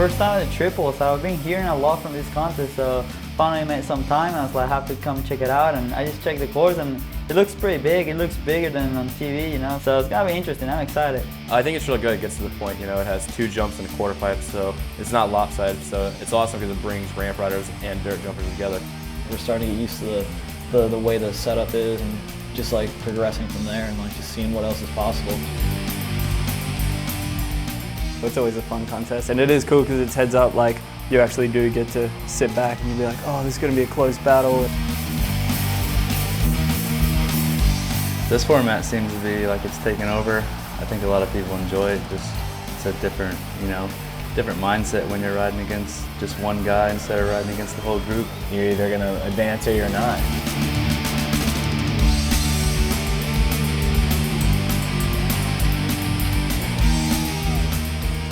First time at the triple, so I've been hearing a lot from this contest, so finally made some time. I was like, I have to come check it out, and I just checked the course, and it looks pretty big. It looks bigger than on TV, you know, so it's gonna be interesting. I'm excited. I think it's really good. It gets to the point, you know, it has 2 jumps and a quarter pipe, so it's not lopsided, so it's awesome because it brings ramp riders and dirt jumpers together. We're starting to get used to the way the setup is, and just like progressing from there, and like just seeing what else is possible. It's always a fun contest, and it is cool because it's heads up, like you actually do get to sit back and you be like, oh, this is going to be a close battle. This format seems to be like it's taken over. I think a lot of people enjoy it. Just it's a different, you know, different mindset when you're riding against just one guy instead of riding against the whole group. You're either going to advance or you're not.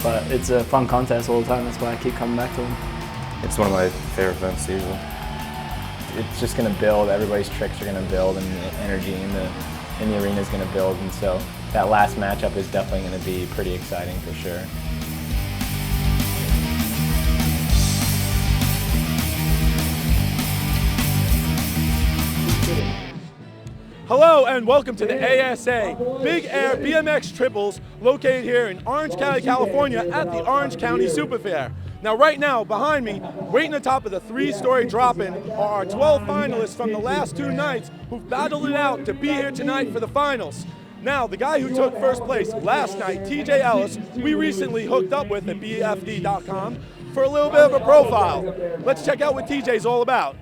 But it's a fun contest all the time, that's why I keep coming back to them. It's one of my favorite events usually. It's just going to build, everybody's tricks are going to build, and the energy in the arena is going to build, and so that last matchup is definitely going to be pretty exciting for sure. Hello and welcome to the ASA Big Air BMX Triples located here in Orange County, California at the Orange County Super Fair. Now right now behind me, waiting atop of the 3-story drop-in are our 12 finalists from the last 2 nights who've battled it out to be here tonight for the finals. Now the guy who took first place last night, TJ Ellis, we recently hooked up with at BFD.com for a little bit of a profile. Let's check out what TJ's all about.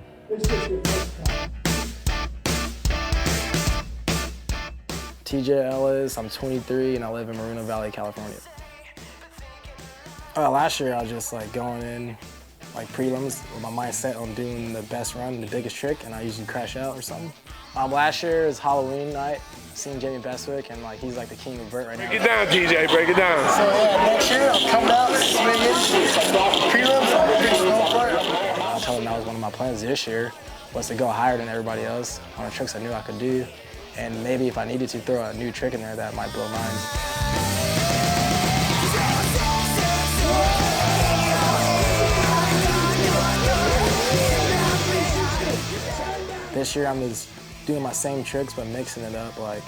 TJ Ellis, I'm 23 and I live in Moreno Valley, California. Last year I was just like going in like prelims with my mind set on doing the best run, the biggest trick, and I usually crash out or something. Last year is Halloween night, seeing Jamie Bestwick, and like he's like the king of vert right now. Break it down, TJ, break it down. So next year I'm coming out swinging, prelims, I'm pretty snow for it. I told him that was one of my plans this year, was to go higher than everybody else on the tricks I knew I could do. And maybe if I needed to throw a new trick in there, that might blow minds. This year I'm just doing my same tricks but mixing it up. Like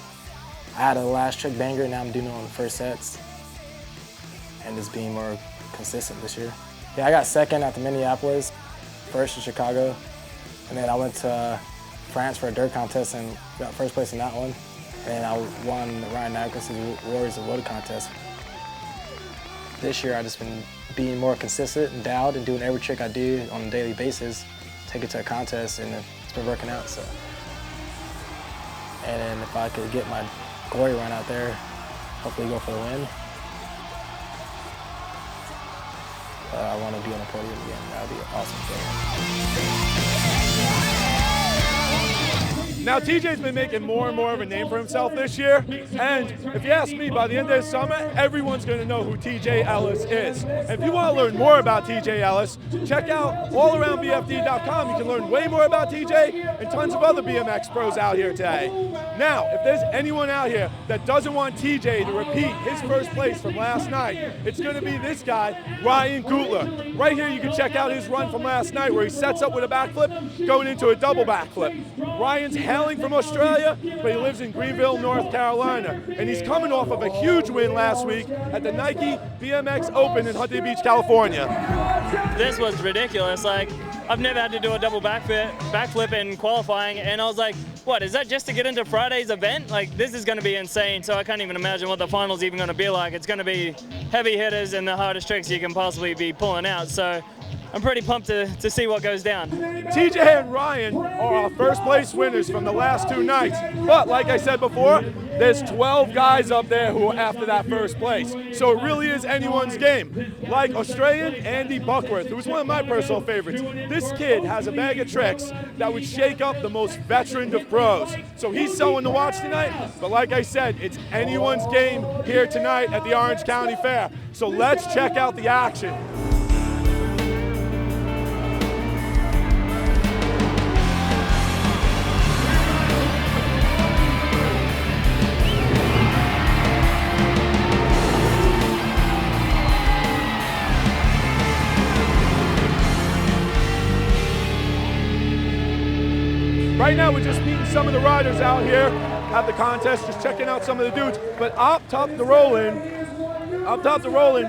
I had a last trick banger, now I'm doing it on the first sets. And just being more consistent this year. Yeah, I got second at the Minneapolis, first in Chicago, and then I went to France for a dirt contest and got first place in that one. And I won Ryan Naglis' Warriors of Wood contest. This year I've just been being more consistent and dialed and doing every trick I do on a daily basis, take it to a contest, and it's been working out. So. And then if I could get my glory run out there, hopefully go for the win. I want to be on the podium again. That would be awesome for me. Now TJ's been making more and more of a name for himself this year, and if you ask me, by the end of the summer, everyone's going to know who TJ Ellis is. And if you want to learn more about TJ Ellis, check out allaroundbfd.com. You can learn way more about TJ and tons of other BMX pros out here today. Now, if there's anyone out here that doesn't want TJ to repeat his first place from last night, it's going to be this guy, Ryan Guettler. Right here you can check out his run from last night where he sets up with a backflip, going into a double backflip. Ryan's hailing from Australia, but he lives in Greenville, North Carolina. And he's coming off of a huge win last week at the Nike BMX Open in Huntington Beach, California. This was ridiculous. Like, I've never had to do a double backflip in qualifying, and I was like, what, is that just to get into Friday's event? Like, this is gonna be insane, so I can't even imagine what the final's even gonna be like. It's gonna be heavy hitters and the hardest tricks you can possibly be pulling out. So I'm pretty pumped to see what goes down. TJ and Ryan are our first place winners from the last 2 nights. But like I said before, there's 12 guys up there who are after that first place. So it really is anyone's game. Like Australian Andy Buckworth, who's one of my personal favorites. This kid has a bag of tricks that would shake up the most veteran of pros. So he's someone to watch tonight. But like I said, it's anyone's game here tonight at the Orange County Fair. So let's check out the action. Right now we're just meeting some of the riders out here at the contest, just checking out some of the dudes. But up top the roll-in,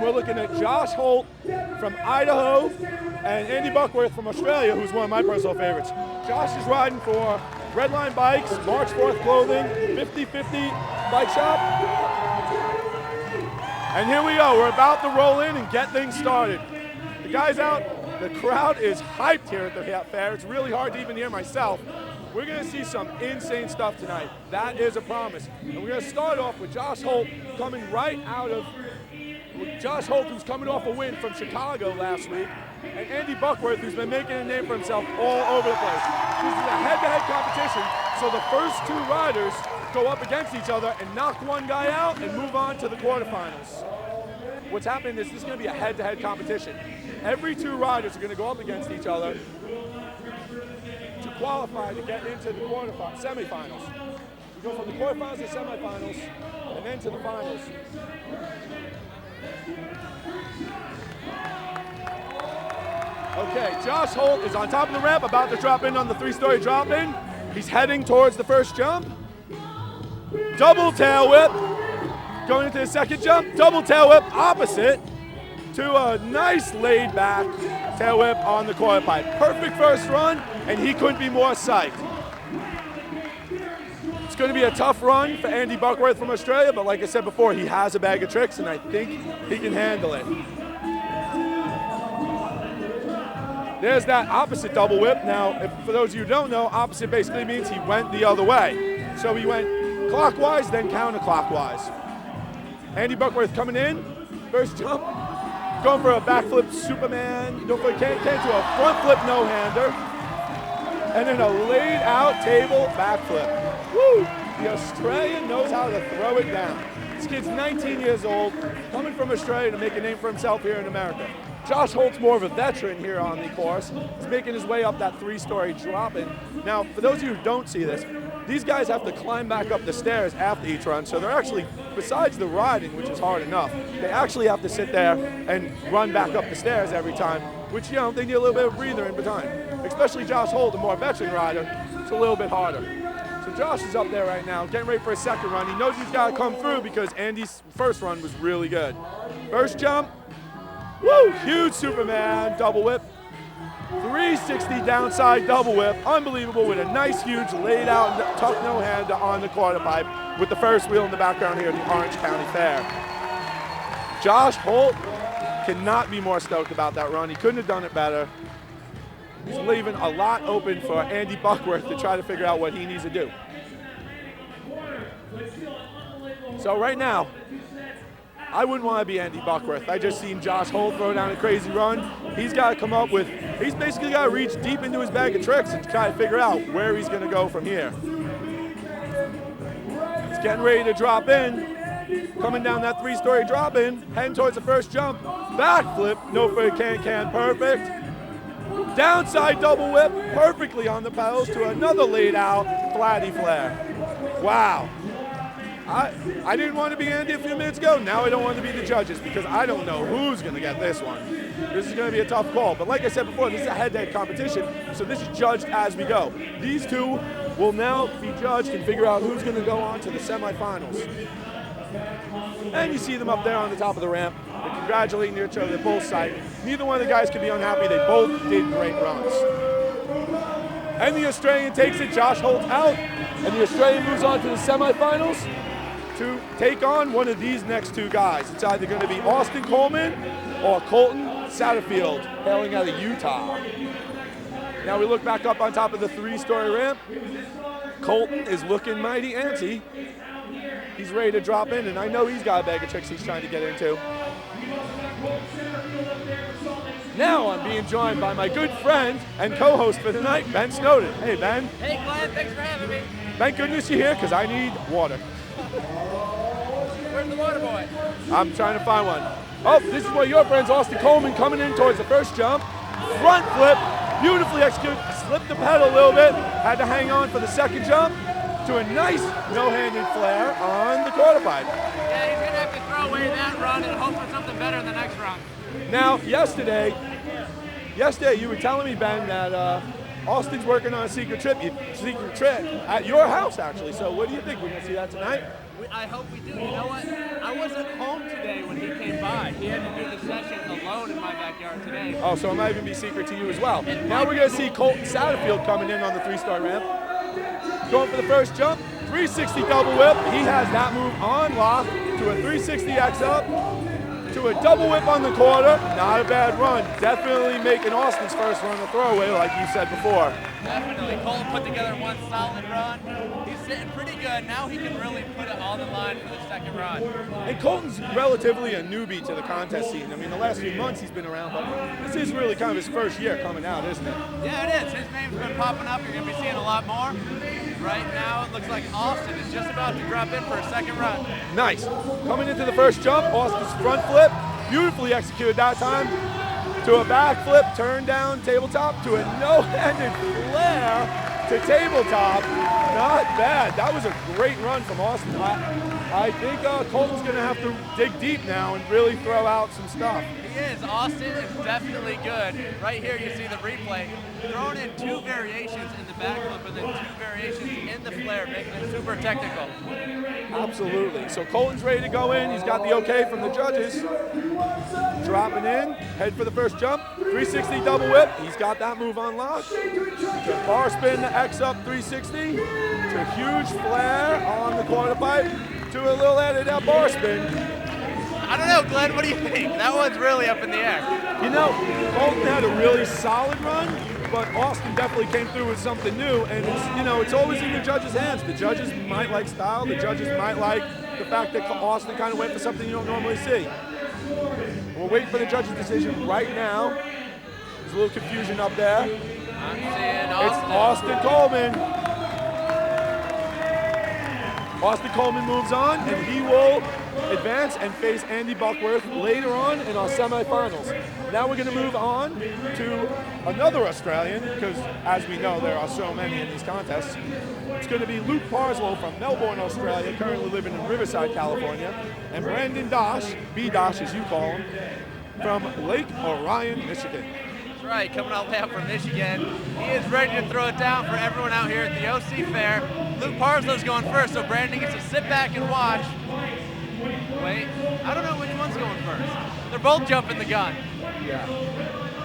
we're looking at Josh Holt from Idaho and Andy Buckworth from Australia, who's one of my personal favorites. Josh is riding for Redline Bikes, March 4th Clothing, 50/50 Bike Shop. And here we go, we're about to roll in and get things started. The guys out, the crowd is hyped here at the fair. It's really hard to even hear myself. We're gonna see some insane stuff tonight. That is a promise. And we're gonna start off with Josh Holt coming right out of, Josh Holt, who's coming off a win from Chicago last week, and Andy Buckworth, who's been making a name for himself all over the place. This is a head-to-head competition, so the first two riders go up against each other and knock one guy out and move on to the quarterfinals. What's happening is this is going to be a head-to-head competition. Every two riders are going to go up against each other to qualify to get into the semifinals. We go from the quarterfinals to semifinals and then to the finals. Okay, Josh Holt is on top of the ramp, about to drop in on the 3-story drop-in. He's heading towards the first jump. Double tail whip. Going into the second jump, double tail whip opposite to a nice laid back tail whip on the quarter pipe. Perfect first run, and he couldn't be more psyched. It's going to be a tough run for Andy Buckworth from Australia, but like I said before, he has a bag of tricks, and I think he can handle it. There's that opposite double whip. Now, for those of you who don't know, opposite basically means he went the other way. So he went clockwise, then counterclockwise. Andy Buckworth coming in, first jump, going for a backflip Superman, don't forget, can't do a front flip no-hander, and then a laid out table backflip. Woo! The Australian knows how to throw it down. This kid's 19 years old, coming from Australia to make a name for himself here in America. Josh Holt's more of a veteran here on the course. He's making his way up that 3-story drop-in. Now, for those of you who don't see this, these guys have to climb back up the stairs after each run, so they're actually, besides the riding, which is hard enough, they actually have to sit there and run back up the stairs every time, which, you know, they need a little bit of a breather in between. Especially Josh Holt, the more veteran rider, it's a little bit harder. So Josh is up there right now, getting ready for a second run. He knows he's got to come through because Andy's first run was really good. First jump, woo, huge Superman double whip. 360 downside double whip, unbelievable, with a nice, huge laid out tough no-hander on the quarter pipe with the first wheel in the background here at the Orange County Fair. Josh Holt cannot be more stoked about that run. He couldn't have done it better. He's leaving a lot open for Andy Buckworth to try to figure out what he needs to do. So right now, I wouldn't want to be Andy Buckworth. I just seen Josh Holt throw down a crazy run. He's got to come up with, he's basically got to reach deep into his bag of tricks and try to figure out where he's going to go from here. He's getting ready to drop in. Coming down that 3-story drop in, heading towards the first jump. Backflip, no for can, perfect. Downside double whip, perfectly on the pedals to another laid out flatty flare. Wow. I didn't want to be Andy a few minutes ago. Now I don't want to be the judges because I don't know who's going to get this one. This is going to be a tough call. But like I said before, this is a head-to-head competition, so this is judged as we go. These two will now be judged and figure out who's going to go on to the semifinals. And you see them up there on the top of the ramp. They're congratulating each other. They're both psyched. Neither one of the guys could be unhappy. They both did great runs. And the Australian takes it. Josh Holt out. And the Australian moves on to the semifinals to take on one of these next two guys. It's either going to be Austin Coleman or Cody Satterfield, hailing out of Utah. Now we look back up on top of the 3-story ramp. Colton is looking mighty antsy. He's ready to drop in, and I know he's got a bag of tricks he's trying to get into. Now I'm being joined by my good friend and co-host for tonight, Ben Snowden. Hey, Ben. Hey, Glenn. Thanks for having me. Thank goodness you're here, because I need water. Where's the water boy? I'm trying to find one. Oh, this is one of your friends, Austin Coleman, coming in towards the first jump. Front flip, beautifully executed. Slipped the pedal a little bit. Had to hang on for the second jump to a nice no-handed flare on the quarter pipe. Yeah, he's going to have to throw away that run and hope for something better in the next run. Now, yesterday you were telling me, Ben, that Austin's working on a secret trick at your house, actually. So what do you think? We're going to see that tonight? I hope we do. You know what? I wasn't home today when he came by. He had to do the session alone in my backyard today. Oh, so it might even be secret to you as well. Now we're going to see Cody Satterfield coming in on the 3-star ramp. Going for the first jump, 360 double whip. He has that move on lock to a 360 X up, to a double whip on the quarter. Not a bad run. Definitely making Austin's first run a throwaway, like you said before. Definitely. Cole put together one solid run. He's sitting pretty good. Now he can really put it on the line for the second run. And Colton's relatively a newbie to the contest scene. I mean, the last few months he's been around, but this is really kind of his first year coming out, isn't it? Yeah, it is. His name's been popping up. You're going to be seeing a lot more. Right now, it looks like Austin is just about to drop in for a second run. Nice. Coming into the first jump, Austin's front flip. Beautifully executed that time. To a back flip, turn down, tabletop, to a no-handed flare to tabletop. Not bad. That was a great run from Austin. I think Colton's going to have to dig deep now and really throw out some stuff. He is. Austin is definitely good. Right here you see the replay. Throwing in 2 variations in the backflip and then 2 variations in the flare, making it super technical. Absolutely. So Colton's ready to go in. He's got the okay from the judges. Dropping in, head for the first jump, 360 double whip. He's got that move on lock. To bar spin, X up 360. To huge flare on the quarter pipe. To a little added bar spin. I don't know, Glenn, what do you think? That one's really up in the air. You know, Colton had a really solid run, but Austin definitely came through with something new, and it's always in the judges' hands. The judges might like style, the judges might like the fact that Austin kind of went for something you don't normally see. We're waiting for the judges' decision right now. There's a little confusion up there. I'm seeing Austin. It's Austin Coleman. Austin Coleman moves on, and he will advance and face Andy Buckworth later on in our semifinals. Now we're going to move on to another Australian, because as we know, there are so many in these contests. It's going to be Luke Parslow from Melbourne, Australia, currently living in Riverside, California, and Brandon Dosh, B-Dosh as you call him, from Lake Orion, Michigan. That's right, coming all the way out from Michigan. He is ready to throw it down for everyone out here at the OC Fair. Luke Parslow's going first, so Brandon gets to sit back and watch. Wait, I don't know which one's going first. They're both jumping the gun. Yeah.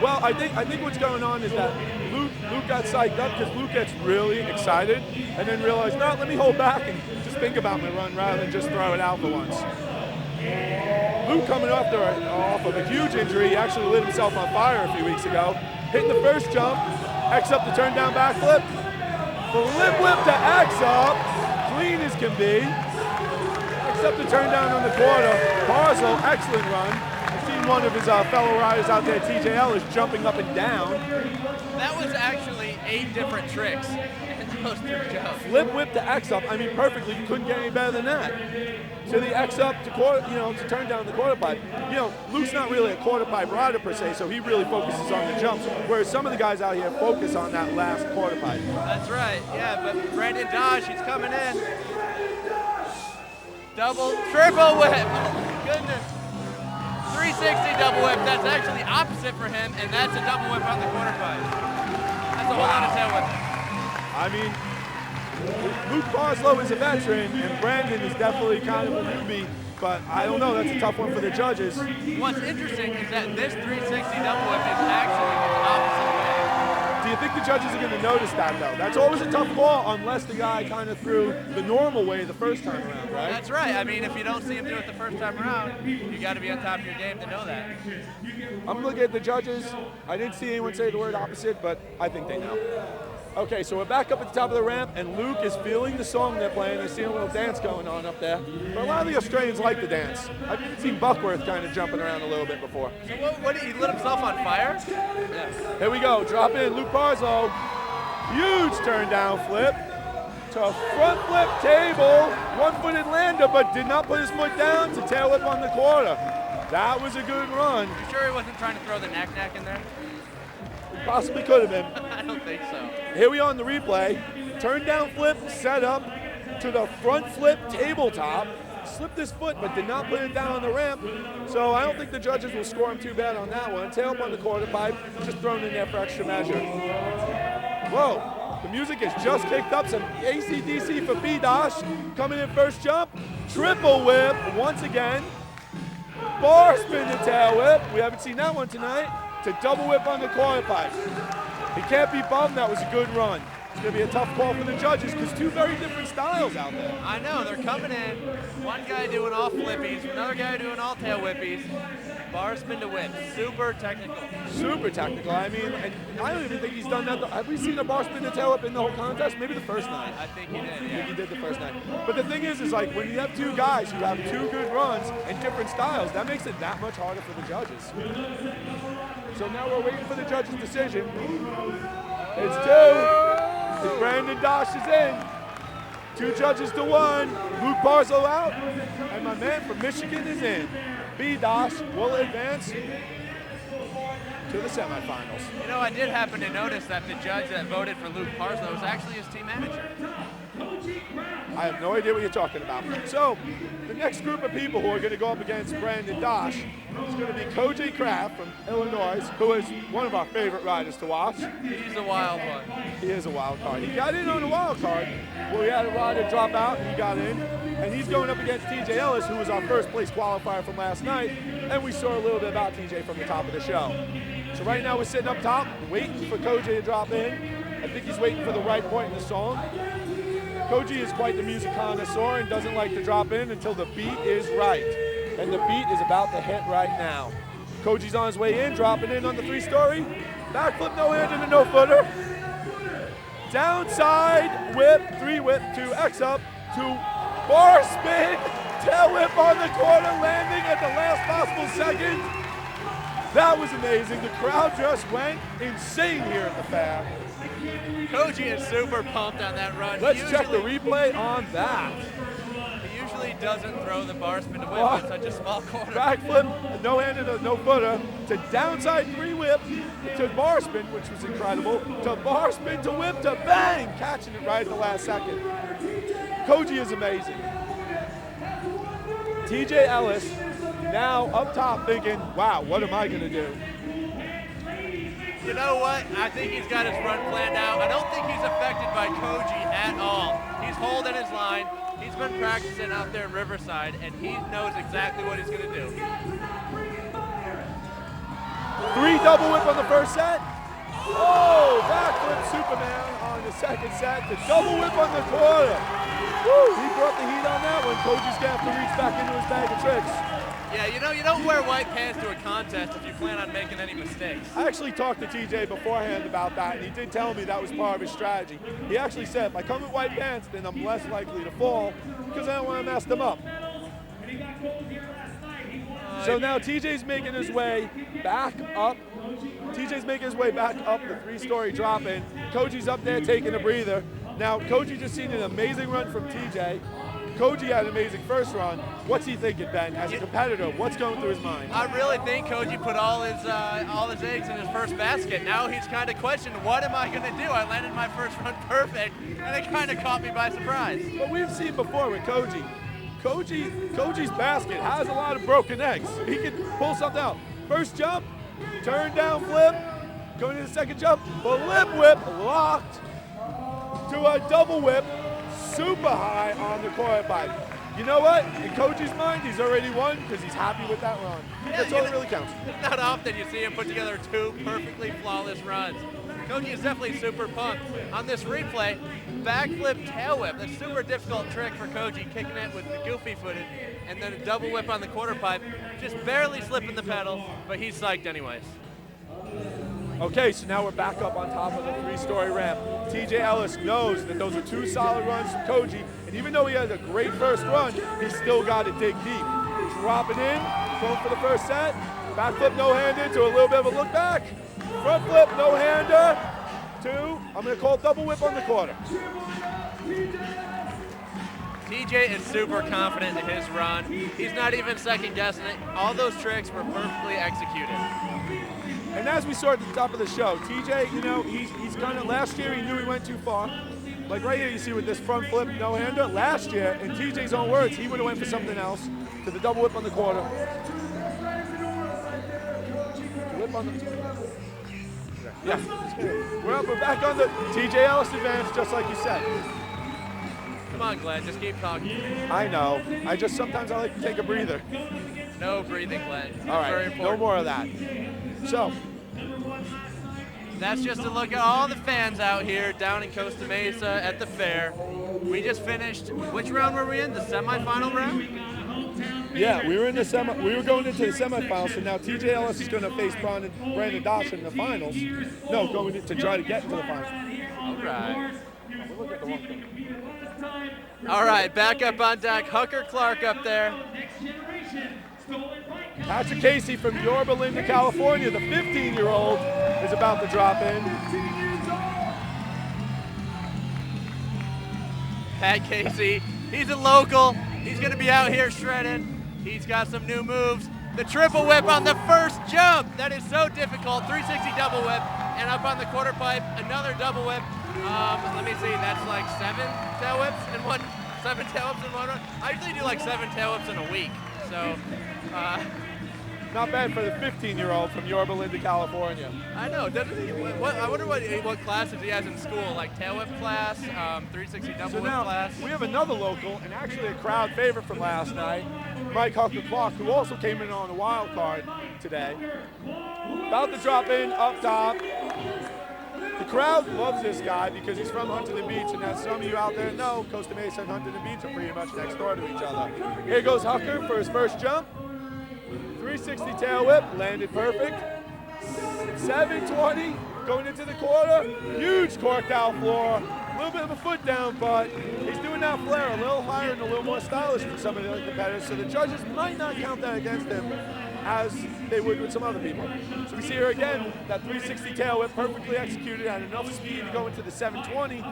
Well, I think what's going on is that Luke got psyched up because Luke gets really excited and then realized, no, let me hold back and just think about my run rather than just throw it out for once. Luke coming off of a huge injury. He actually lit himself on fire a few weeks ago. Hitting the first jump, X up to turn down backflip. Flip whip to X up, clean as can be. X up to turn down on the quarter. Parslow, excellent run. I've seen one of his fellow riders out there, TJ Ellis, jumping up and down. That was actually 8 different tricks in those 2 jumps. Flip whip to X up, I mean perfectly, you couldn't get any better than that. So the X up to to turn down the quarter pipe. Luke's not really a quarter pipe rider per se, so he really focuses on the jumps, whereas some of the guys out here focus on that last quarter pipe. That's right, yeah, but Brandon Dodge, he's coming in. Triple whip, oh my goodness. 360 double whip, that's actually opposite for him, and that's a double whip on the quarter pipe. That's a whole lot of tail whip. I mean, Luke Parslow is a veteran, and Brandon is definitely kind of a newbie, but I don't know, that's a tough one for the judges. What's interesting is that this 360 double whip is actually the opposite way. Do you think the judges are going to notice that, though? That's always a tough call unless the guy kind of threw the normal way the first time around, right? That's right. I mean, if you don't see him do it the first time around, you got to be on top of your game to know that. I'm looking at the judges. I didn't see anyone say the word opposite, but I think they know. Okay, so we're back up at the top of the ramp, and Luke is feeling the song they're playing. I see a little dance going on up there. But a lot of the Australians like the dance. I've even seen Buckworth kind of jumping around a little bit before. So what he lit himself on fire? Yeah. Here we go, drop in, Luke Parslow. Huge turn down flip. To front flip table, one-footed lander, but did not put his foot down to tail whip on the quarter. That was a good run. You sure he wasn't trying to throw the knack-knack in there? Possibly could have been. I don't think so. Here we are on the replay. Turn down flip, set up to the front flip tabletop. Slipped his foot, but did not put it down on the ramp. So I don't think the judges will score him too bad on that one. Tail up on the quarter pipe, just thrown in there for extra measure. Whoa, the music has just kicked up. Some AC/DC for B-Dosh. Coming in first jump. Triple whip once again. Bar spin to tail whip. We haven't seen that one tonight. To double whip on the quarter pipe. He can't be bummed. That was a good run. It's going to be a tough call for the judges because two very different styles out there. I know, they're coming in. One guy doing all flippies, another guy doing all tail whippies. Bar spin to whip, super technical. Super technical. I mean, and I don't even think he's done that. Have we seen a bar spin to tail whip in the whole contest? Maybe the first night. I think he did, I yeah. think he did the first night. But the thing is like when you have two guys who have two good runs and different styles, that makes it that much harder for the judges. So now we're waiting for the judge's decision. It's two. Brandon Dosh is in. 2 judges to 1. Luke Barzo out. And my man from Michigan is in. B-Dosh will advance to the semifinals. You know, I did happen to notice that the judge that voted for Luke Parzo was actually his team manager. I have no idea what you're talking about. So, the next group of people who are going to go up against Brandon Dosh is going to be Cody Kraft from Illinois, who is one of our favorite riders to watch. He's a wild one. He is a wild card. He got in on a wild card. Well, we had a rider drop out, and he got in. And he's going up against TJ Ellis, who was our first place qualifier from last night. And we saw a little bit about TJ from the top of the show. So right now we're sitting up top, waiting for Koji to drop in. I think he's waiting for the right point in the song. Koji is quite the music connoisseur and doesn't like to drop in until the beat is right. And the beat is about to hit right now. Koji's on his way in, dropping in on the 3-story. Backflip, no hand and a no-footer. Downside whip, 3-whip to X up to bar spin. Tail whip on the corner, landing at the last possible second. That was amazing. The crowd just went insane here at the fair. Koji is super pumped on that run. Let's check the replay on that. He usually doesn't throw the bar spin to whip on such a small corner. Backflip, no-handed, no-footer, to downside 3-whip, to bar spin, which was incredible, to bar spin, to whip, to bang, catching it right at the last second. Koji is amazing. TJ Ellis now up top thinking, wow, what am I going to do? You know what? I think he's got his run planned out. I don't think he's affected by Koji at all. He's holding his line. He's been practicing out there in Riverside, and he knows exactly what he's going to do. 3 double whip on the first set. Oh, backflip Superman on the second set. The double whip on the quarter. Woo, he brought the heat on that one. Koji's going to have to reach back into his bag of tricks. Yeah, you know, you don't wear white pants to a contest if you plan on making any mistakes. I actually talked to TJ beforehand about that, and he did tell me that was part of his strategy. He actually said, if I come in white pants, then I'm less likely to fall because I don't want to mess them up. So now TJ's making his way back up. TJ's making his way back up the 3-story drop-in. Koji's up there taking a breather. Now, Koji just seen an amazing run from TJ. Koji had an amazing first run. What's he thinking, Ben? As a competitor, what's going through his mind? I really think Koji put all his eggs in his first basket. Now he's kind of questioning, what am I going to do? I landed my first run perfect, and it kind of caught me by surprise. But we've seen before with Koji. Koji's basket has a lot of broken eggs. He can pull something out. First jump, turn down flip, going to the second jump, flip whip, locked to a double whip, super high on the coil pipe. You know what? In Koji's mind, he's already won because he's happy with that run. Yeah, That's all that really counts. It's not often you see him put together 2 perfectly flawless runs. Koji is definitely super pumped. On this replay, backflip tail whip. That's a super difficult trick for Koji, kicking it with the goofy footed, and then a double whip on the quarter pipe, just barely slipping the pedal, but he's psyched anyways. Okay, so now we're back up on top of the 3-story ramp. TJ Ellis knows that those are 2 solid runs from Koji, and even though he had a great first run, he's still got to dig deep. Dropping in, going for the first set, backflip no-hander to a little bit of a look back, front flip no-hander to, I'm going to call double whip on the quarter. TJ is super confident in his run. He's not even second guessing it. All those tricks were perfectly executed. And as we saw at the top of the show, TJ, you know, he's kind of, last year he knew he went too far. Like right here you see with this front flip no-hander, last year, in TJ's own words, he would have went for something else, to the double whip on the quarter. Whip on the, Yeah. We're back on the TJ Ellis advantage, just like you said. Come on, Glenn, just keep talking. I know. Sometimes I like to take a breather. No breathing, Glenn. All right, Very important. no more of that. So, that's just a look at all the fans out here down in Costa Mesa at the fair. We just finished, which round were we in? The semifinal round? yeah, we were going into the semifinals, so now TJ Ellis is going to face Brandon Dawson in the finals. No, going to try to get into the finals. All right. All right, back up on deck. Hucker Clark up there. Patrick Casey from Yorba Linda, California, the 15-year-old, is about to drop in. Pat Casey, he's a local. He's going to be out here shredding. He's got some new moves. The triple whip on the first jump. That is so difficult. 360 double whip. And up on the quarter pipe, another double whip. Let me see, that's like 7 tail whips in one. 7 tail whips in one run. I usually do like 7 tail whips in a week. So, not bad for the 15-year-old from Yorba Linda, California. I know, doesn't he? I wonder what classes he has in school, like tail whip class, 360 double whip class. We have another local, and actually a crowd favorite from last night, Mike Hucker Clark, who also came in on the wild card today. About to drop in up top. The crowd loves this guy because he's from Huntington Beach, and as some of you out there know, Costa Mesa and Huntington Beach are pretty much next door to each other. Here goes Hucker for his first jump. 360 tail whip, landed perfect. 720 going into the quarter. Huge corked out floor. A little bit of a foot down, but he's doing that flare a little higher and a little more stylish than some of the other competitors, so the judges might not count that against him as they would with some other people. So we see here again, that 360 tail whip perfectly executed at enough speed to go into the 720.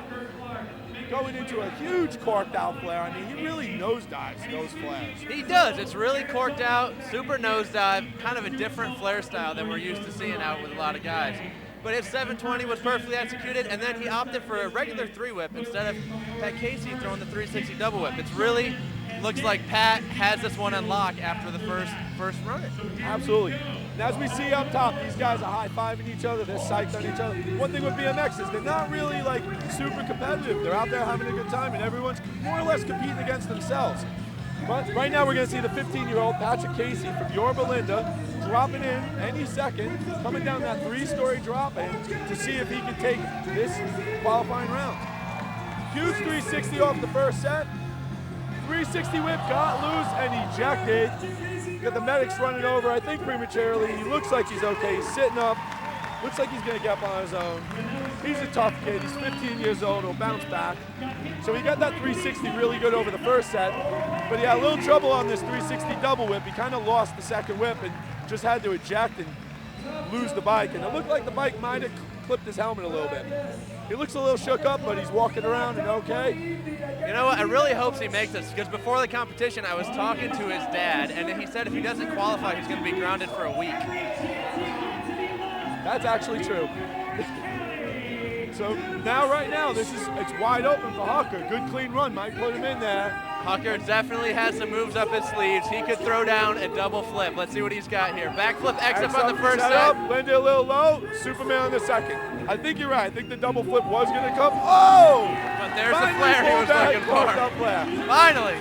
Going into a huge corked out flare. I mean, he really nosedives those flares. He does. It's really corked out, super nosedive, kind of a different flare style than we're used to seeing out with a lot of guys. But his 720 was perfectly executed, and then he opted for a regular 3-whip instead of Pat Casey throwing the 360 double whip. It's really looks like Pat has this one on lock after the first run. Absolutely. And as we see up top, these guys are high-fiving each other. They're psyched on each other. One thing with BMX is they're not really like super competitive. They're out there having a good time, and everyone's more or less competing against themselves. But right now we're going to see the 15-year-old Patrick Casey from Yorba Linda dropping in any second, coming down that 3-story drop-in to see if he can take this qualifying round. Huge 360 off the first set. 360 whip, got loose and ejected. Got the medics running over, I think prematurely. He looks like he's okay. He's sitting up. Looks like he's going to get up on his own. He's a tough kid. He's 15 years old. He'll bounce back. So he got that 360 really good over the first set, but he had a little trouble on this 360 double whip. He kind of lost the second whip and just had to eject and lose the bike. And it looked like the bike might have clipped his helmet a little bit. He looks a little shook up, but he's walking around and okay. You know what, I really hope he makes this, because before the competition I was talking to his dad, and he said if he doesn't qualify, he's going to be grounded for a week. That's actually true. So now, right now, it's wide open for Hucker. Good clean run, might put him in there. Hucker definitely has some moves up his sleeves. He could throw down a double flip. Let's see what he's got here. Backflip X up on the first set. Landed a little low, Superman on the second. I think you're right. I think the double flip was going to come. Oh! But there's the flare he was looking for. Finally!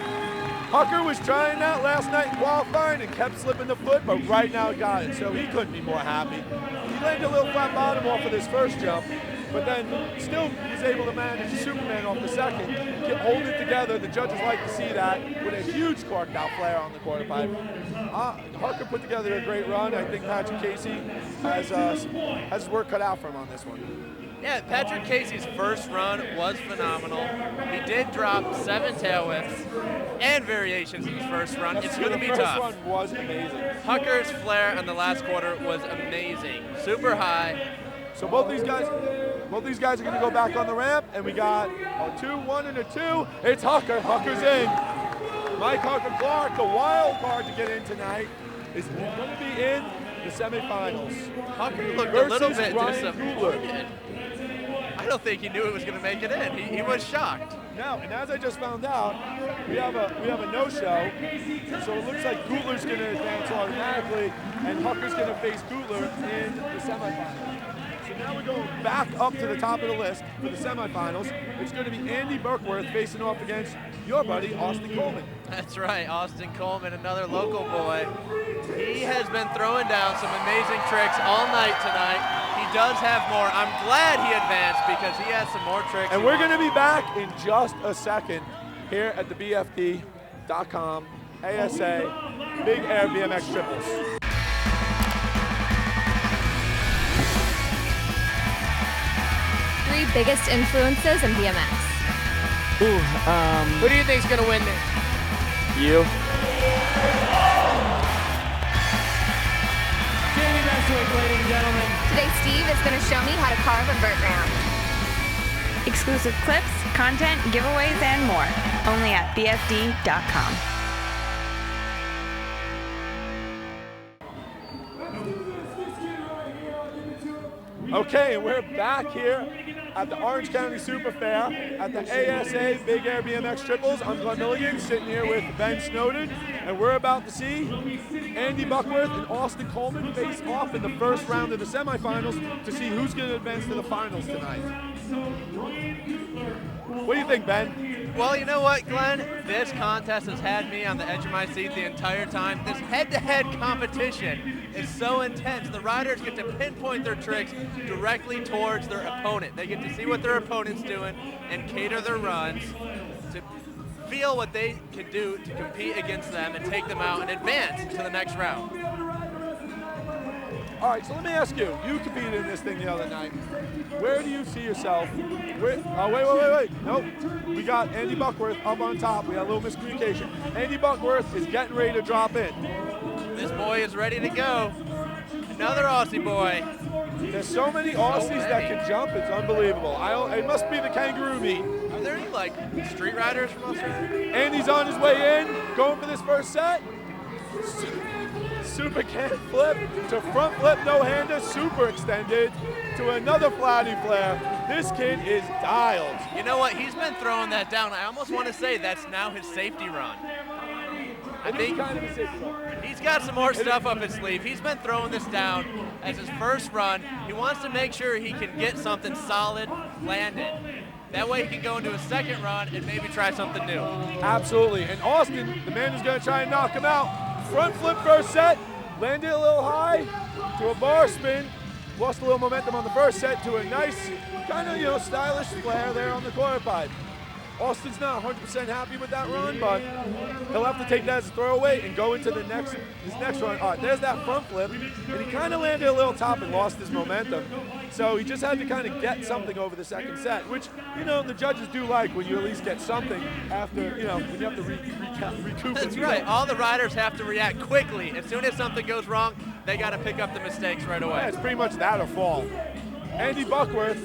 Hucker was trying that last night in qualifying and kept slipping the foot, but right now got it, so he couldn't be more happy. He landed a little flat bottom off of his first jump, but then still was able to manage Superman off the second, hold it together. The judges like to see that with a huge corked out flare on the quarter pipe. Hucker put together a great run. I think Patrick Casey has his work cut out for him on this one. Yeah, Patrick Casey's first run was phenomenal. He did drop 7 tail whips and variations in his first run. It's going to be tough. The first run was amazing. Hucker's flare on the last quarter was amazing. Super high. So both these guys are going to go back on the ramp, and we got a 2-1 and a 2. It's Hucker. Hucker's in. Mike Hucker Clark, the wild card to get in tonight, is going to be in the semifinals. Hucker looked a little bit disappointed. I don't think he knew it was going to make it in. He was shocked. Now, and as I just found out, we have a no-show, so it looks like Guettler's going to advance automatically, and Hucker's going to face Coogler in the semifinals. So now we're going back up to the top of the list for the semifinals. It's going to be Andy Buckworth facing off against your buddy, Austin Coleman. That's right, Austin Coleman, another local boy. He has been throwing down some amazing tricks all night tonight. He does have more. I'm glad he advanced because he has some more tricks. And we're going to be back in just a second here at the BFD.com ASA Big Air BMX Triples. Three biggest influences in BMX. Who do you think's gonna win this? You. Jamie Bestwick, ladies and gentlemen. Today Steve is going to show me how to carve a vert round. Exclusive clips, content, giveaways, and more. Only at BFD.com. Okay, and we're back here at the Orange County Super Fair at the ASA Big Air BMX Triples. I'm Glenn Milligan, sitting here with Ben Snowden, and we're about to see Andy Buckworth and Austin Coleman face off in the first round of the semifinals to see who's going to advance to the finals tonight. What do you think, Ben? Well, you know what, Glenn? This contest has had me on the edge of my seat the entire time. This head-to-head competition is so intense. The riders get to pinpoint their tricks directly towards their opponent. They get to see what their opponent's doing and cater their runs to feel what they can do to compete against them and take them out and advance to the next round. All right, so let me ask you. You competed in this thing the other night. Where do you see yourself? Wait. Nope. We got Andy Buckworth up on top. We had a little miscommunication. Andy Buckworth is getting ready to drop in. This boy is ready to go. Another Aussie boy. There's so many Aussies that can jump, it's unbelievable. It must be the kangaroo meet. Are there any, like, street riders from Australia? Andy's on his way in, going for this first set. Super can flip to front flip no-hander, super extended to another flatty flare. This kid is dialed. You know what? He's been throwing that down. I almost want to say that's now his safety run. I think kind of a safety run. He's got some more stuff up his sleeve. He's been throwing this down as his first run. He wants to make sure he can get something solid landed. That way he can go into a second run and maybe try something new. Absolutely. And Austin, the man who's going to try and knock him out, front flip first set, landed a little high to a bar spin, lost a little momentum on the first set to a nice, kind of, stylish flare there on the quarter pipe. Austin's not 100% happy with that run, but he'll have to take that as a throwaway and go into his next run. All right, there's that front flip, and he kind of landed a little top and lost his momentum. So he just had to kind of get something over the second set, which, the judges do like when you at least get something after, when you have to recoup. That's right. All the riders have to react quickly. As soon as something goes wrong, they got to pick up the mistakes right away. Yeah, it's pretty much that or fall. Andy Buckworth,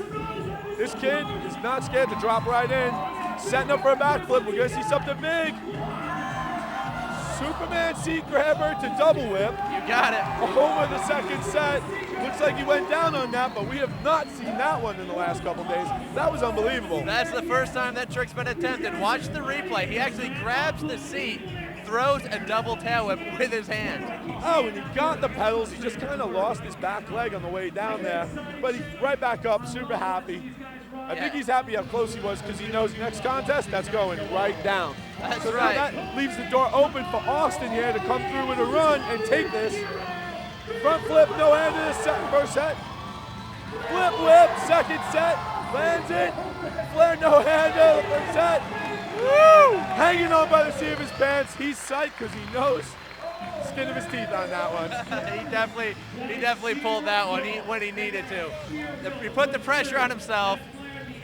this kid is not scared to drop right in. Setting up for a backflip. We're going to see something big. Superman seat grabber to double whip. You got it. Over the second set. Looks like he went down on that, but we have not seen that one in the last couple days. That was unbelievable. That's the first time that trick's been attempted. Watch the replay. He actually grabs the seat, throws a double tail whip with his hand. Oh, and he got the pedals. He just kind of lost his back leg on the way down there, but he's right back up, super happy. I think he's happy how close he was because he knows next contest, that's going right down. That's so right. Now that leaves the door open for Austin here to come through with a run and take this. Front flip, no hand in the first set. Flip whip, second set. Lands it. Flare, no hander, third set. Woo! Hanging on by the seat of his pants. He's psyched because he knows the skin of his teeth on that one. he definitely pulled that one when he needed to. He put the pressure on himself.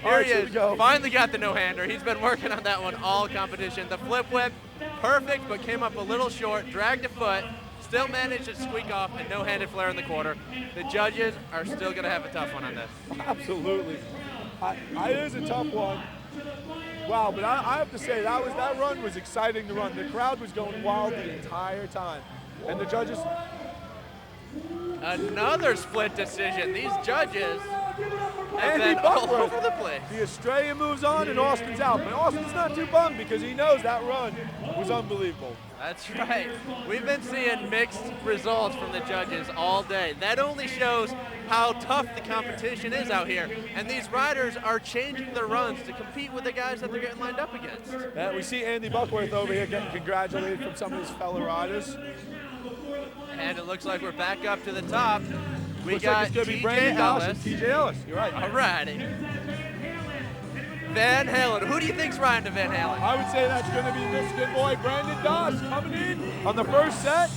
Here he is, finally got the no-hander. He's been working on that one all competition. The flip whip, perfect, but came up a little short, dragged a foot, still managed to squeak off a no-handed flare in the quarter. The judges are still going to have a tough one on this. Absolutely. It is a tough one. Wow, but I have to say, that run was exciting to run. The crowd was going wild the entire time. And the judges... Another split decision. These judges And Andy then all Buckworth. over the place. The Australian moves on and Austin's out. But Austin's not too bummed because he knows that run was unbelievable. That's right. We've been seeing mixed results from the judges all day. That only shows how tough the competition is out here. And these riders are changing their runs to compete with the guys that they're getting lined up against. And we see Andy Buckworth over here getting congratulated from some of his fellow riders. And it looks like we're back up to the top. We Looks got like it's going to be TJ Brandon Dosh and Ellis. TJ Ellis. You're right. All righty. Van Halen. Who do you think's riding to Van Halen? I would say that's going to be Michigan boy Brandon Dosh coming in on the first set.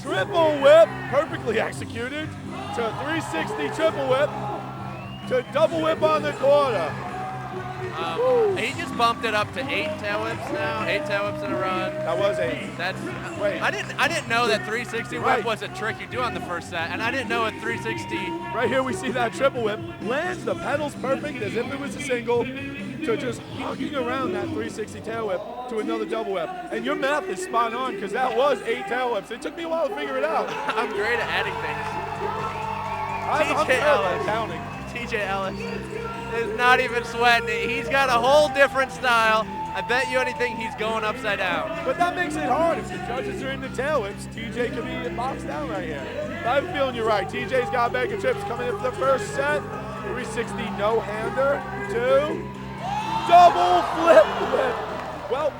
Triple whip, perfectly executed, to 360 triple whip, to double whip on the quarter. He just bumped it up to 8 tail whips now. 8 tail whips in a run. That was 8. That's Wait. I didn't know that 360 whip Right. was a trick you do on the first set, and I didn't know a 360. Right here we see that triple whip. Lands the pedals perfect as if it was a single, to just hugging around that 360 tail whip to another double whip. And your math is spot on because that was 8 tail whips. It took me a while to figure it out. I'm great at adding things. I'm TJ terrible at Ellis. counting. TJ Ellis is not even sweating it. He's got a whole different style. I bet you anything he's going upside down. But that makes it hard. If the judges are in the tail whips, TJ could be boxed down right here. But I'm feeling you're right. TJ's got a bag of chips coming in for the first set. 360 no-hander. 2. Double flip whip. Well,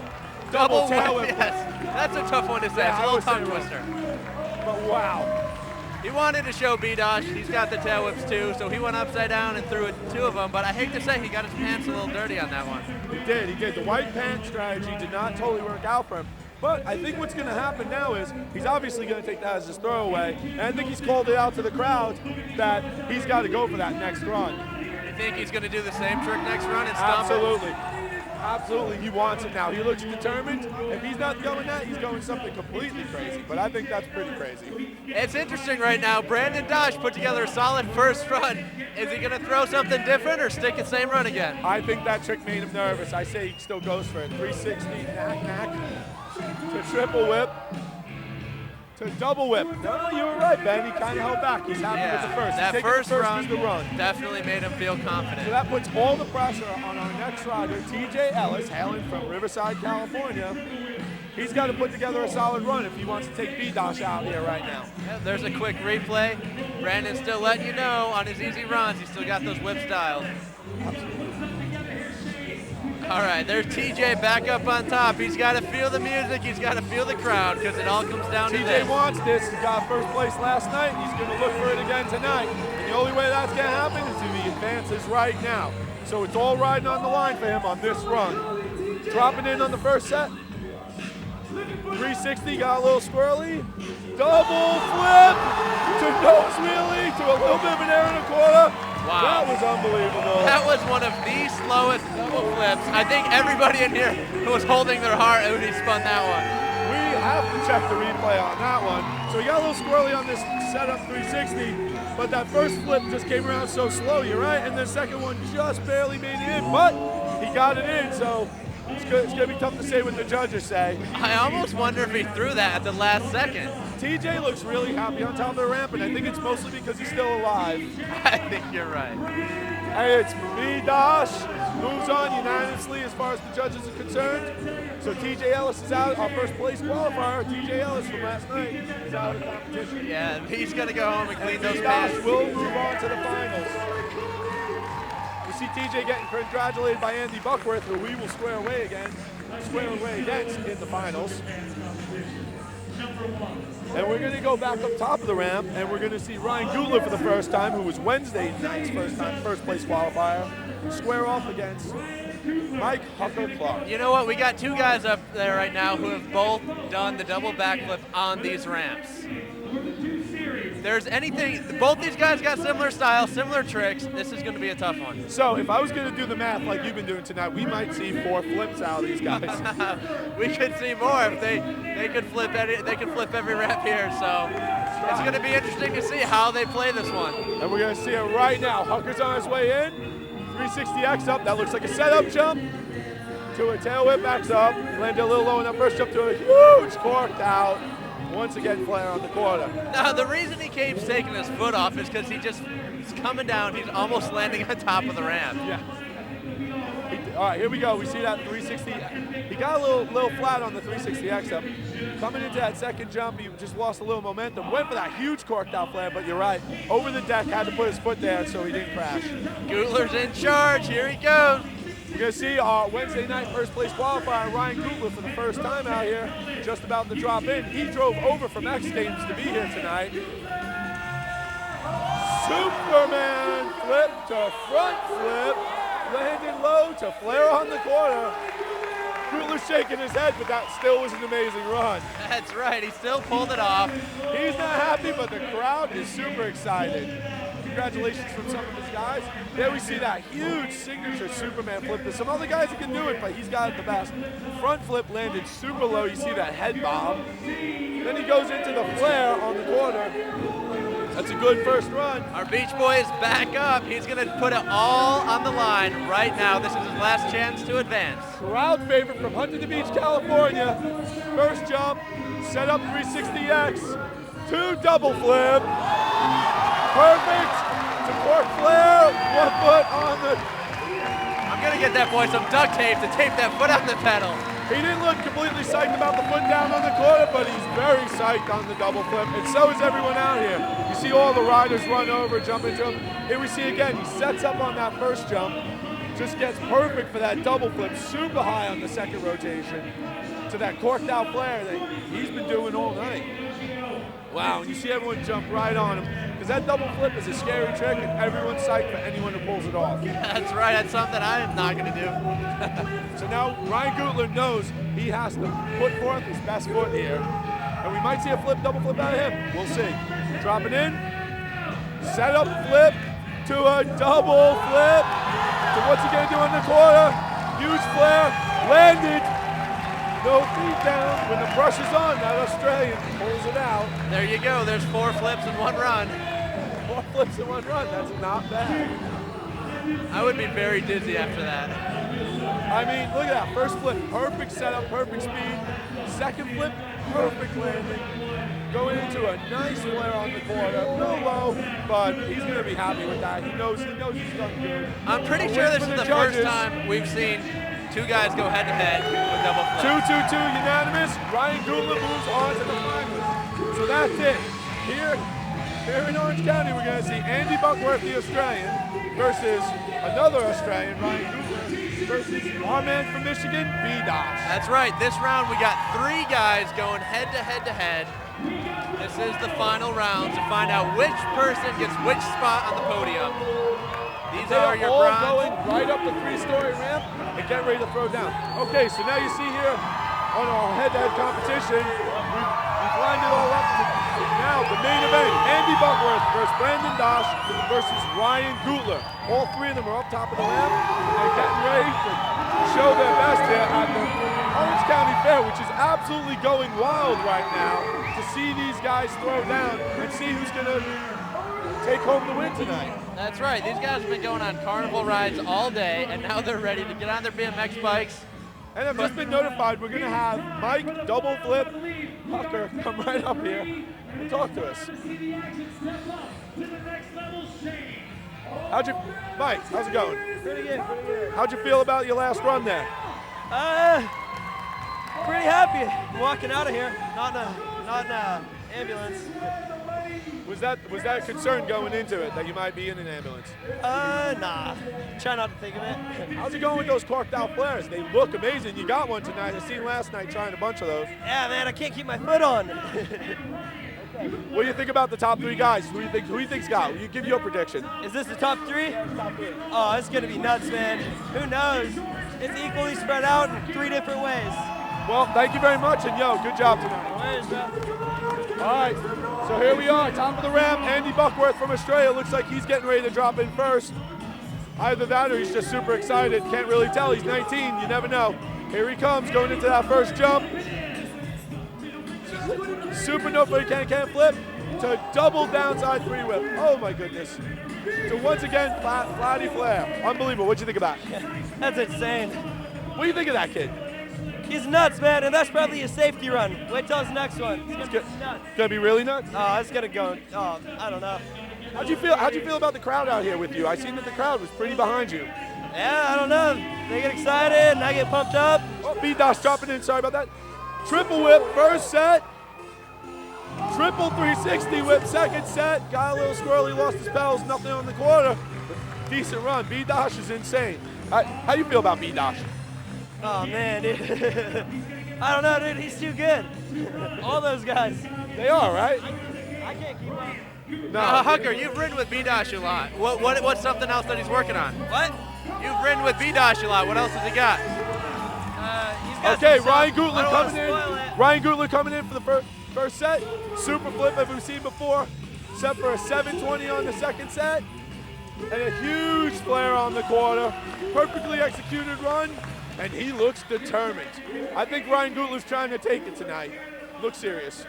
double tail whip. Yes, that's a tough one to say. Yeah, It's a little tongue twister. But wow. He wanted to show B-Dosh. He's got the tail whips too, so he went upside down and threw 2 of them. But I hate to say, he got his pants a little dirty on that one. He did. The white pants strategy did not totally work out for him. But I think what's going to happen now is he's obviously going to take that as his throwaway. And I think he's called it out to the crowd that he's got to go for that next run. You think he's going to do the same trick next run and stomp it? Absolutely. Absolutely, he wants it now. He looks determined. If he's not going that, he's going something completely crazy. But I think that's pretty crazy. It's interesting right now. Brandon Dosh put together a solid first run. Is he going to throw something different or stick the same run again? I think that trick made him nervous. I say he still goes for it. 360, knack, to triple whip, to double whip. No, you were right, Ben. He kind of held back. He's happy with the first. That He's first the run, the run definitely made him feel confident. So that puts all the pressure on our next rider, TJ Ellis, hailing from Riverside, California. He's got to put together a solid run if he wants to take B-Dosh out here right now. Yeah, there's a quick replay. Brandon's still letting you know on his easy runs, he's still got those whip styles. All right, there's TJ back up on top. He's got to feel the music. He's got to feel the crowd because it all comes down to this. TJ wants this. He got first place last night. He's going to look for it again tonight. And the only way that's going to happen is if he advances right now. So it's all riding on the line for him on this run. Dropping in on the first set. 360, got a little squirrely. Double flip to nose wheelie to a little bit of an air and a quarter. Wow. That was unbelievable. That was one of the slowest double flips. I think everybody in here was holding their heart when he spun that one. We have to check the replay on that one. So he got a little squirrely on this setup 360, but that first flip just came around so slow, you're right, and the second one just barely made it in, but he got it in, so it's going to be tough to say what the judges say. I almost wonder if he threw that at the last second. TJ looks really happy on top of the ramp, and I think it's mostly because he's still alive. I think you're right. Hey, it's B-Dosh. Moves on unanimously as far as the judges are concerned. So TJ Ellis is out, our first place qualifier. TJ Ellis from last night is out of the competition. Yeah, he's going to go home and clean those B-Dosh pants. will move on to the finals. We see TJ getting congratulated by Andy Buckworth, who we will square away against in the finals. And we're going to go back up top of the ramp, and we're going to see Ryan Guettler for the first time, who was Wednesday night's first place qualifier, square off against Mike Hucker-Clark. You know what? We got 2 guys up there right now who have both done the double backflip on these ramps. Both these guys got similar styles, similar tricks. This is going to be a tough one. So if I was going to do the math like you've been doing tonight, we might see 4 flips out of these guys. We could see more if they could flip every ramp here. So it's going to be interesting to see how they play this one. And we're going to see it right now. Hucker's on his way in. 360X up. That looks like a setup jump to a tail whip X up. Landed a little low in that first jump to a huge corked out. Once again, flare on the quarter. Now, the reason he keeps taking his foot off is because he just He's coming down. He's almost landing on top of the ramp. Yeah. All right, here we go. We see that 360. He got a little flat on the 360X up. Coming into that second jump, he just lost a little momentum. Went for that huge corked out flare, but you're right. Over the deck, had to put his foot there so he didn't crash. Guettler's in charge. Here he goes. We're going to see our Wednesday night first place qualifier, Ryan Guettler, for the first time out here, just about to drop in. He drove over from X Games to be here tonight. Superman flip to front flip, landed low to flare on the corner. Guettler's shaking his head, but that still was an amazing run. That's right, he still pulled it off. He's not happy, but the crowd is super excited. Congratulations from some of his guys. There we see that huge signature Superman flip. There's some other guys that can do it, but he's got it the best. Front flip landed super low. You see that head bob. Then he goes into the flare on the corner. That's a good first run. Our Beach Boy is back up. He's going to put it all on the line right now. This is his last chance to advance. Crowd favorite from Huntington Beach, California. First jump, set up 360X, 2 double flip. Perfect to cork flare, 1 foot on the... I'm going to get that boy some duct tape to tape that foot on the pedal. He didn't look completely psyched about the foot down on the corner, but he's very psyched on the double flip, and so is everyone out here. You see all the riders run over, jump into him. Here we see again, he sets up on that first jump, just gets perfect for that double flip, super high on the second rotation, to that corked out flare that he's been doing all night. Wow, and you see everyone jump right on him, because that double flip is a scary trick, and everyone's psyched for anyone who pulls it off. That's right, that's something I am not going to do. So now Ryan Guettler knows he has to put forth his best foot here, and we might see a double flip out of him. We'll see. Dropping in, set up flip to a double flip. So what's he going to do in the corner? Huge flare, landed. No feet down. When the pressure's on, that Australian pulls it out. There you go. There's 4 flips in 1 run. 4 flips in 1 run. That's not bad. I would be very dizzy after that. I mean, look at that. First flip, perfect setup, perfect speed. Second flip, perfect landing. Going into a nice flare on the corner. A little low, but he's going to be happy with that. He knows he's done good. I'm pretty sure this is the first time we've seen 2 guys go head-to-head with double flips. 2-2-2 unanimous. Ryan Guettler moves on to the finals. So that's it. Here in Orange County, we're going to see Andy Buckworth, the Australian, versus another Australian, Ryan Coogler, versus our man from Michigan, B-Dosh. That's right. This round, we got 3 guys going head-to-head. This is the final round to find out which person gets which spot on the podium. These are your all bronze. Going right up the 3-story ramp and get ready to throw down. Okay, so now you see here on our head-to-head competition, we've lined it all up to now the main event. Andy Buckworth versus Brandon Dosh versus Ryan Guettler. All 3 of them are up top of the ramp and getting ready to show their best here at the Orange County Fair, which is absolutely going wild right now to see these guys throw down and see who's going to take home the win tonight. That's right. These guys have been going on carnival rides all day, and now they're ready to get on their BMX bikes. And I've just been notified we're going to have Mike Double Flip Pucker come right up here and talk to us. Mike, how's it going? Pretty good. How'd you feel about your last run there? Pretty happy. I'm walking out of here, not in an ambulance. Was that a concern going into it, that you might be in an ambulance? Nah. Try not to think of it. How's it going with those corked out flares? They look amazing. You got one tonight. I seen last night trying a bunch of those. Yeah, man, I can't keep my foot on. What do you think about the top 3 guys? Who do you think's got? You give your prediction. Is this the top 3? Top 3. Oh, it's gonna be nuts, man. Who knows? It's equally spread out in 3 different ways. Well, thank you very much, and good job tonight. All right, so here we are, top of the ramp. Andy Buckworth from Australia. Looks like he's getting ready to drop in first. Either that or he's just super excited. Can't really tell. He's 19. You never know. Here he comes, going into that first jump. Super no footy can flip to double downside 3 whip. Oh my goodness. So once again, flatty flare. Unbelievable. What'd you think about it? That's insane. What do you think of that kid? He's nuts, man, and that's probably a safety run. Wait till his next one. It's gonna be nuts. Gonna be really nuts? Oh, it's gonna go. Oh, I don't know. How'd you feel about the crowd out here with you? I seen that the crowd was pretty behind you. Yeah, I don't know. They get excited and I get pumped up. Oh, B-Dosh dropping in, sorry about that. Triple whip, first set. Triple 360 whip, second set. Got a little squirrely, lost his pedals, nothing on the quarter. But decent run. B-Dosh is insane. How do you feel about B-Dosh? Oh, man, dude. I don't know, dude. He's too good. All those guys. They are, right? I can't keep up. No. Hucker, you've ridden with B-Dosh a lot. What's something else that he's working on? What? You've ridden with B-Dosh a lot. What else has he got? He's got Okay, some Ryan stuff. Guettler coming in. Ryan Guettler coming in for the first set. Super flip as we've seen before. Set for a 720 on the second set. And a huge flare on the quarter. Perfectly executed run. And he looks determined. I think Ryan Guettler's trying to take it tonight. Looks serious.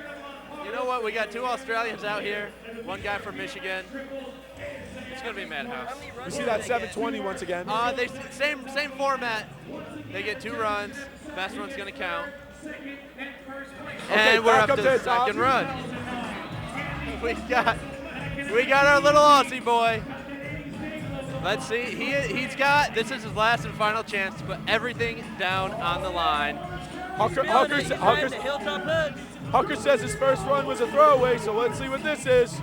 You know what? We got 2 Australians out here. 1 guy from Michigan. It's gonna be madhouse. You see that 720 once again? They same format. They get 2 runs. Best run's gonna count. Okay, and we're back up to to the the top. second run. We got our little Aussie boy. Let's see. This is his last and final chance to put everything down on the line. Hucker says his first run was a throwaway, so let's see what this is.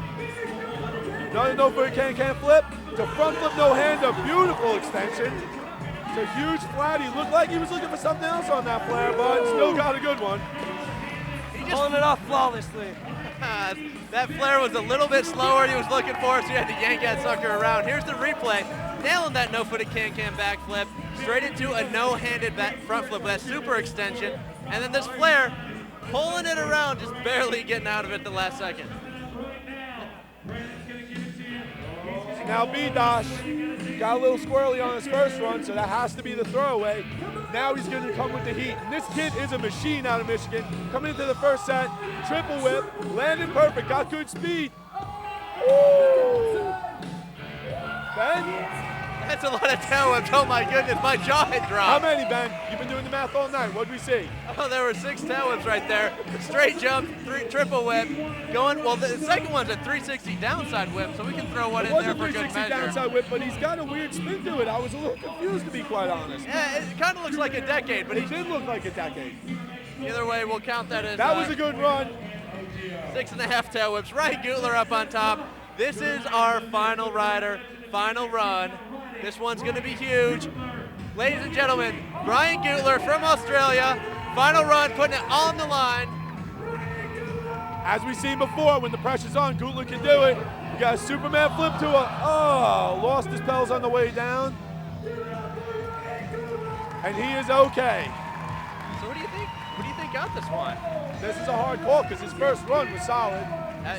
Another no-foot can flip. It's a front flip no-hander, beautiful extension. It's a huge flat. He looked like he was looking for something else on that flare, but still got a good one. Pulling it off flawlessly. That flare was a little bit slower than he was looking for, so he had to yank that sucker around. Here's the replay. Nailing that no-footed can-can backflip, straight into a no-handed front flip with that super extension. And then this flare, pulling it around, just barely getting out of it the last second. Now B-Dosh got a little squirrely on his first run, so that has to be the throwaway. Now he's going to come with the heat. And this kid is a machine out of Michigan. Coming into the first set, triple whip, landed perfect, got good speed. Woo! Ben? That's a lot of tail whips. Oh my goodness, my jaw had dropped. How many, Ben? You've been doing the math all night. What'd we see? Oh, there were 6 tail whips right there. Straight jump, triple whip. Well, the second one's a 360 downside whip, so we can throw one in there for good measure. It was a 360 downside whip, but he's got a weird spin to it. I was a little confused, to be quite honest. Yeah, it kind of looks like a decade, but it did look like a decade. Either way, we'll count that as that was a good run. 6.5 tail whips. Ryan Guettler up on top. This is our final rider, final run. This one's going to be huge. Ladies and gentlemen, Ryan Guettler from Australia. Final run, putting it on the line. As we've seen before, when the pressure's on, Guettler can do it. We got a Superman flip to lost his pedals on the way down. And he is okay. So what do you think? What do you think got this one? This is a hard call because his first run was solid.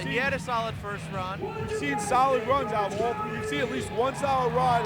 He had a solid first run. We've seen solid runs out of all. You see at least one solid run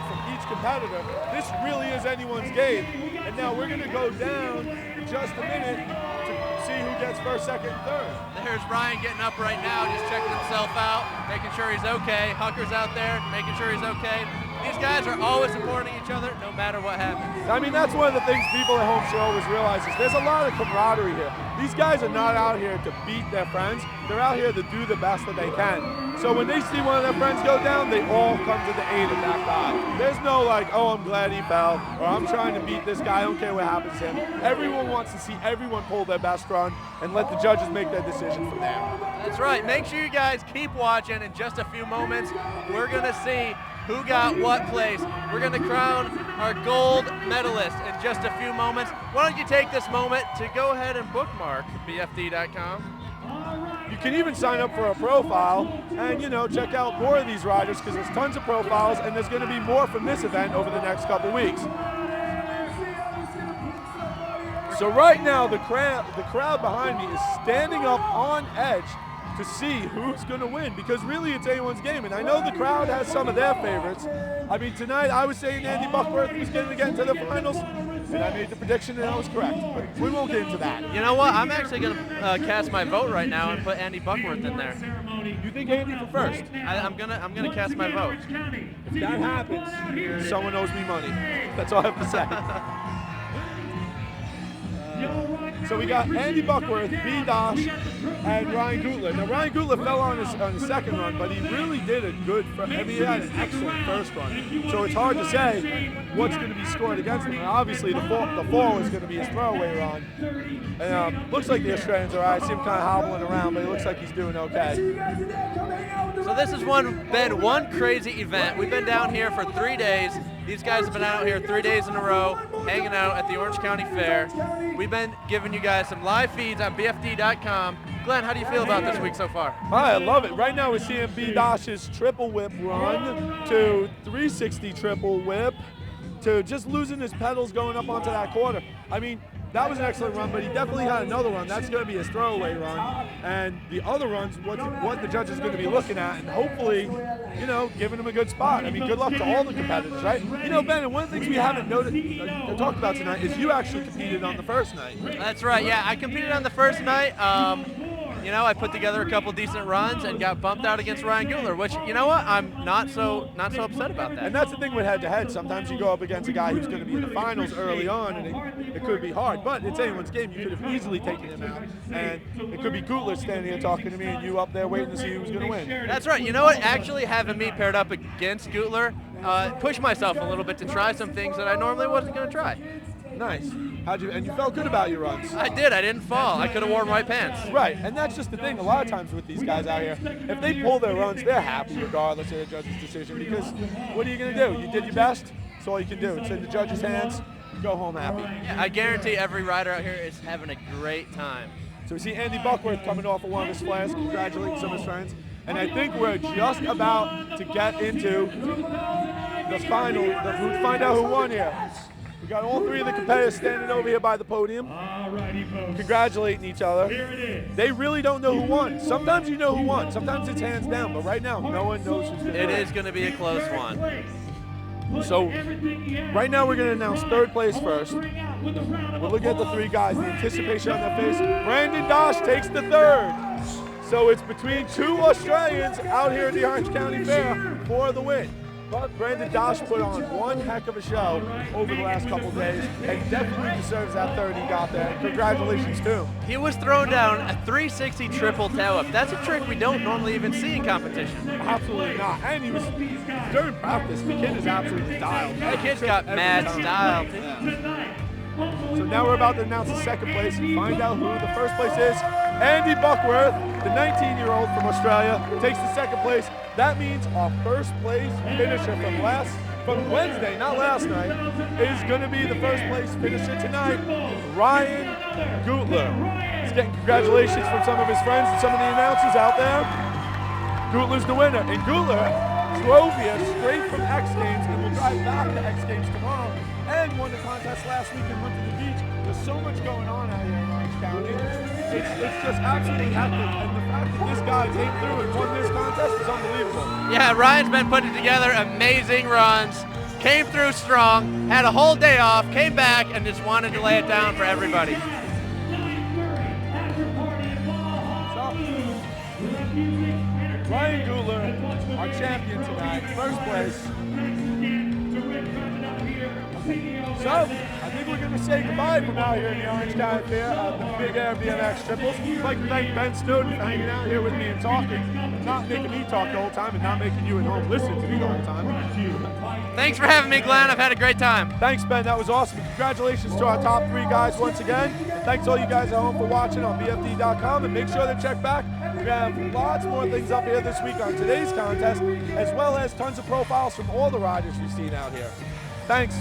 from each competitor. This really is anyone's game. And now we're going to go down in just a minute to see who gets first, second, and third. There's Ryan getting up right now, just checking himself out, making sure he's okay. Hucker's out there, making sure he's okay. These guys are always supporting each other, no matter what happens. I mean, that's one of the things people at home should always realize is there's a lot of camaraderie here. These guys are not out here to beat their friends. They're out here to do the best that they can. So when they see one of their friends go down, they all come to the aid of that guy. There's no like, oh, I'm glad he fell, or I'm trying to beat this guy, I don't care what happens to him. Everyone wants to see everyone pull their best run and let the judges make their decision from there. That's right. Make sure you guys keep watching. In just a few moments, we're going to see who got what place. We're going to crown our gold medalist in just a few moments. Why don't you take this moment to go ahead and bookmark BFD.com. You can even sign up for a profile and, check out more of these riders because there's tons of profiles and there's going to be more from this event over the next couple weeks. So right now, the crowd behind me is standing up on edge to see who's going to win because really it's anyone's game. And I know the crowd has some of their favorites. I mean, tonight I was saying Andy Buckworth was going to get into the finals, and I made the prediction and I was correct. But we won't get into that. You know what? I'm actually going to cast my vote right now and put Andy Buckworth in there. You think Andy for first? I'm gonna cast my vote. If that happens, someone owes me money. That's all I have to say. So we got Andy Buckworth, B. Dosh, and Ryan Guettler. Now Ryan Guettler fell on his second run, but he really did a good. He had an excellent first run. So it's hard to say what's going to be scored against him. And obviously the fall is going to be his throwaway run. And looks like the Australians are all right. I see him kind of hobbling around, but he looks like he's doing okay. So this has been one crazy event. We've been down here for 3 days. These guys have been out here 3 days in a row, hanging out at the Orange County Fair. We've been giving you guys some live feeds on BFD.com. Glenn, how do you feel about this week so far? I love it. Right now we're seeing B. Dosh's triple whip run to 360 triple whip to just losing his pedals going up onto that quarter. I mean, that was an excellent run, but he definitely had another run. That's going to be his throwaway run. And the other runs, what the judge is going to be looking at, and hopefully, you know, giving him a good spot. I mean, good luck to all the competitors, right? You know, Ben, and one of the things we haven't talked about tonight is you actually competed on the first night. That's right, yeah. I competed on the first night. You know, I put together a couple decent runs and got bumped out against Ryan Guettler, which, you know what, I'm not so upset about that. And that's the thing with head-to-head. Sometimes you go up against a guy who's going to be in the finals early on, and it could be hard. But it's anyone's game. You could have easily taken him out. And it could be Coogler standing here talking to me and you up there waiting to see who's going to win. That's right. You know what, actually having me paired up against Guettler pushed myself a little bit to try some things that I normally wasn't going to try. Nice. And you felt good about your runs? I did. I didn't fall. I could have worn white pants. Right, and that's just the thing. A lot of times with these guys out here, if they pull their runs, they're happy regardless of the judge's decision, because what are you going to do? You did your best. That's all you can do. It's in the judge's hands. Go home happy. Yeah, I guarantee every rider out here is having a great time. So we see Andy Buckworth coming off of one of his flares, congratulating some of his friends. And I think we're just about to get into the final. We'll find out who won here. We got all three of the competitors standing over here by the podium, congratulating each other. They really don't know who won. Sometimes you know who won. Sometimes it's hands down. But right now, no one knows who's going to win. It is going to be a close one. So right now we're going to announce third place first. We're looking at the three guys. The anticipation on their face. Brandon Dosh takes the third. So it's between two Australians out here at the Orange County Fair for the win. But Brandon Dosh put on one heck of a show over the last couple days and definitely deserves that third he got there. Congratulations to him. He was throwing down a 360 triple tail whip. That's a trick we don't normally even see in competition. Absolutely not. And he was, during practice, the kid is absolutely dialed. The kid's got mad style, too. Yeah. So now we're about to announce the second place and find out who the first place is. Andy Buckworth, the 19-year-old from Australia, takes the second place. That means our first place finisher from Wednesday, not last night, is going to be the first place finisher tonight, Ryan Guettler. He's getting congratulations from some of his friends and some of the announcers out there. Guettler's the winner, and Guettler drove here straight from X Games and will drive back to X Games tomorrow and won the contest last week and went to the beach. There's so much going on out here in Orange County. It's just absolutely hectic, and the fact that this guy came through and won this contest is unbelievable. Yeah, Ryan's been putting together amazing runs, came through strong, had a whole day off, came back, and just wanted to lay it down for everybody. Ryan Guettler, our champion tonight, first place. So, I think we're going to say goodbye from out here in the Orange County Fair of the Big Air BMX Triples. I'd like to thank Ben Snowden for hanging out here with me and talking, and not making me talk the whole time and not making you at home listen to me the whole time. Thanks for having me, Glenn. I've had a great time. Thanks, Ben. That was awesome. Congratulations to our top three guys once again. And thanks all you guys at home for watching on BFD.com. And make sure to check back. We have lots more things up here this week on today's contest, as well as tons of profiles from all the riders we've seen out here. Thanks.